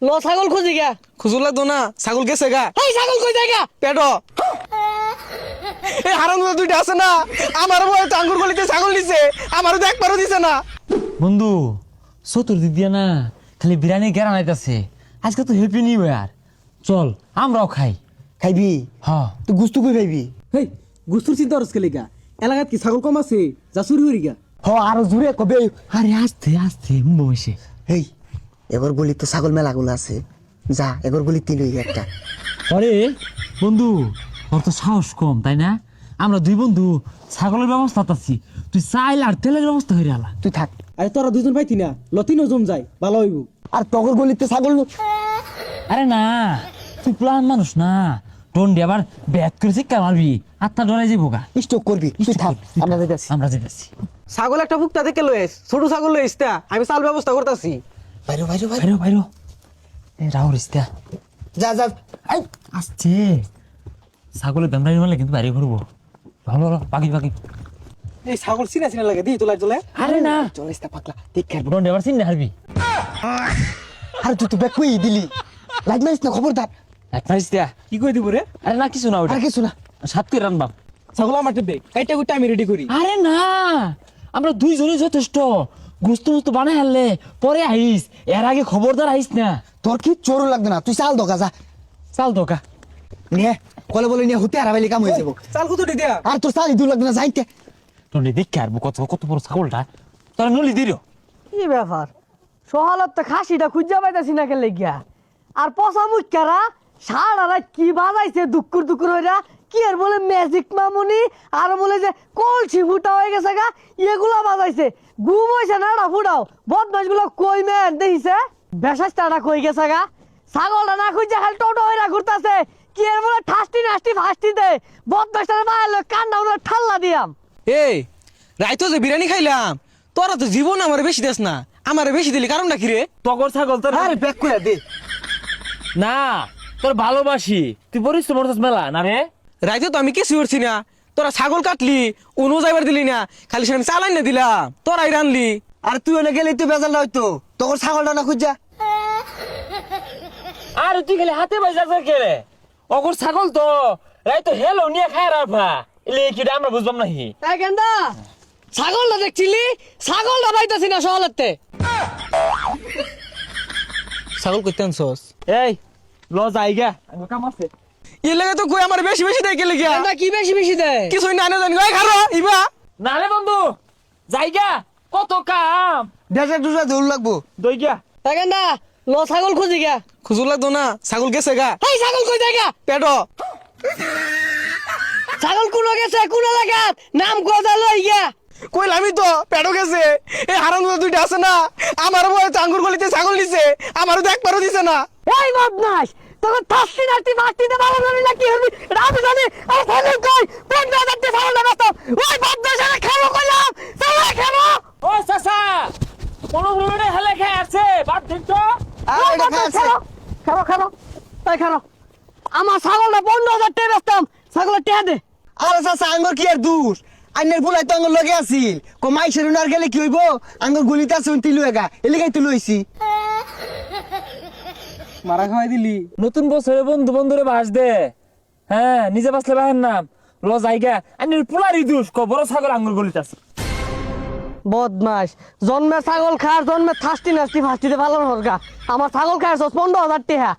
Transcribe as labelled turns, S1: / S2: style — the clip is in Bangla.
S1: ল ছাগল খুঁজি গা।
S2: খুঁজু লাগতো না, ছাগল গেছে গা।
S1: এই ছাগল কই যায় গা?
S2: পেটো এই হারাম দুইটা আছে না, আমার বয় আঙ্গুর গলিতে ছাগল দিছে, আমারও তো একবারও দিছে না।
S3: বন্ধু চতুর্দিক দিয়া না খালি বিরিয়ানি গেরা নাইতাছে। আজকে তো হ্যাপি নিউ ইয়ার, চল আমরাও খাই।
S4: খাইবি?
S3: হ্যাঁ
S4: তুই গুস্তু কই পাইবি?
S5: হেই গুস্তুর চিন্তা করছ কেলিকা? এলাকাত কি ছাগল কম আছে যা চুরি হরি গা?
S4: হ আরো জুড়ে কবে।
S3: আরে আস্তে আস্তে বসে।
S4: হেই এগর গলি তো ছাগল মেলাগুলো আছে, যা এগর গলি তিলই একটা।
S3: আরে বন্ধু তোর তো সাহস কম তাই না? আমরা দুই বন্ধু ছাগলের ব্যবস্থা আছি, তুই চাইল আর তেলের ব্যবস্থা হয়ে আলা।
S4: তুই থাক।
S5: আরে তোরা দুজন পাইতি না, লতিনও জম যায় ভালো হইব।
S4: আর তগর গলিতে ছাগল
S3: আরে না তুই প্লান মানুষ না, টন্ডি আবার ব্যাট করে শিক্ষা মারবি, আত্মা ডরাই যাবো গা।
S4: স্টক করবি, তুই থাক, আমরা যাইতাছি।
S3: আমরা যেতেছি।
S2: ছাগল একটা ভুক্তা থেকে লইস, ছোট ছাগল লইস তা, আমি চাল ব্যবস্থা করতেছি।
S4: বাইরে বাইরে বাইরে
S3: বাইরো বাইরো এ রাহুল ইস্তা
S4: যা যা।
S3: এই আসছে ছাগলের দামড়াই মারলে কিন্তু বাইরে ঘুরবো। ভালো ভালো পাখি পাখি।
S5: এই ছাগল চিনা চিনা লাগে দি তোলা চলে।
S3: আরে না
S4: চলিস তা পাগলা, দেখ খেলবো।
S3: টন্ডি আবার চিন্তা হারবি।
S4: আর তুই তো ব্যাক কই দিলি, লাগ মারিস না, খবরদার।
S3: এক মারিস দিয়া।
S5: কি কই দিব রে?
S3: আরে না কিছু না ওটা
S4: আর কিছু না।
S3: সাত করে রানবাম।
S5: ছাগল আমার টেবে কাইটা গুটা আমি রেডি করি।
S3: আরে না আমরা দুইজনই যথেষ্ট, গুস্ত মুস্ত বানাই হারলে পরে আইস, এর আগে খবরদার আইস না।
S4: তোর কি চোরও লাগবে না, তুই চাল দোকা যা।
S3: চাল দোকা
S4: নিয়ে কলে বলে নিয়ে হতে হারাবাইলে কাম হয়ে যাবো।
S5: চাল কত দিয়া?
S4: আর তোর চাল ইদুর লাগবে না, যাইতে।
S3: টন্ডি দেখে আর কত কত বড় ছাগলটা, তোরা নলি দিল।
S1: কি ব্যাপার? সহালত তো খাসিটা খুঁজা পাইতাছি না কেন লেগিয়া। আর পচা মুখকারা সারা রাত কি বাজাইছে দুকুর দুকুর হইরা, কি আর বলে ম্যাজিক মামুনি, আর বলে যে কলসি ফুটা হয়ে গেছে গা, এগুলা বাজাইছে। ঘুম হইছে না না ফুটাও, বদমাস গুলো কই মেন দেখিছে, বেশাস্তাটা কই গেছে গা। ছাগলটা না খুঁজা খালি টোটো হইরা ঘুরতাছে, কি আর বলে ঠাস্তি নাস্তি ফাস্তি দে, বদমাসটার মায়ের কান্না উনার ঠাল্লা দিয়াম।
S2: এই রাইতো যে বিরিয়ানি খাইলাম, তোরা তো জীবন আমার বেশি দেস না, আমার বেশি দিলি কারণটা কি রে?
S3: তগর ছাগল তোর
S4: আরে ব্যাক করে দে।
S3: না তোর ভালোবাসি, তুই পরিশ্রম করছিস মেলা না রে।
S2: রাইতো তো আমি কিছু করছি না, তোরা ছাগল কাটলি, উনো যাইবার দিলি না, খালি সেখানে চালাই না দিলাম, তোরাই রানলি।
S4: আর তুই ওনে গেলে তুই বেজাল না হইতো, তোর ছাগলটা না খুঁজা।
S3: আর তুই খালি হাতে বাজার কে রে? অগর ছাগল তো রাই তো হেলো নিয়ে খায় রাফা, এলে কি আমরা বুঝবাম নাহি।
S1: এই গেন্দা ছাগলটা দেখছিলি, ছাগলটা পাইতাছি না সহলেতে।
S2: ছাগল করতে আনছস?
S3: এই ল যাইগা কাম আছে।
S2: এর লাগে তো কই আমার বেশি বেশি দেয় গেলে গিয়া,
S1: গেন্দা কি বেশি বেশি দেয়?
S2: কিছুই না না জানি। ওই খারো ইবা
S3: না রে বন্ধু যাইগা, কত কাম
S4: দেশে দুটা দৌড় লাগবো।
S3: দই গা।
S1: এই গেন্দা ল ছাগল খুঁজি গা।
S2: খুঁজু লাগতো না, ছাগল গেছে গা।
S1: এই ছাগল কই যায় গা?
S2: পেটো
S1: ছাগল কোন গেছে কোন এলাকাত, নাম কোজা লই গা।
S2: কইলামই তো পেটো গেছে। এই হারাম দুইটা আছে না, আমার বয় আঙ্গুর গলিতে ছাগল দিছে, আমারও তো একবারও দিছে না।
S1: এই বদমাস তোকে থাসতি নাস্তি ফাস্তিতে ভালো জানি না কি হবি রাত জানি। এই ছাগল কই কোন জায়গাতে ছাগল লাগাতো? ওই বদমাস আরে খাবো কইলাম, ছাগল খাবো।
S3: ও চাচা কোন রুমে হেলে খায় আছে বাদ দিন তো।
S4: আর এটা খাচ্ছে।
S1: খাবো খাবো এই খাবো। আমার ছাগলটা 15,000 টাকা বেচতাম, ছাগলের টাকা দে।
S4: আরে চাচা আঙ্গুর কি আর দূর, আইনের ফুলাই তো আঙ্গুর লগে আছিল। কমাই সেরুন আর গেলে কি হইব, আঙ্গুর গুলিতে আছে তিলু এগা, এলাকায় তুলু হইছি।
S5: মারা খাওয়াই দিলি।
S3: নতুন বছরে বন্ধু বন্ধুরে বাস দে, হ্যাঁ নিজে বাসলে বাহের নাম ল যাইগা। আইনের পোলারি দুষ ক বড় ছাগল আঙ্গুর গলিতে আছে।
S1: বদমাস জন্মে ছাগল খার, জন্মে থাসতি নাস্তি ফাস্তিতে ভালো হরগা। আমার ছাগল খায় 15,000 টাকা।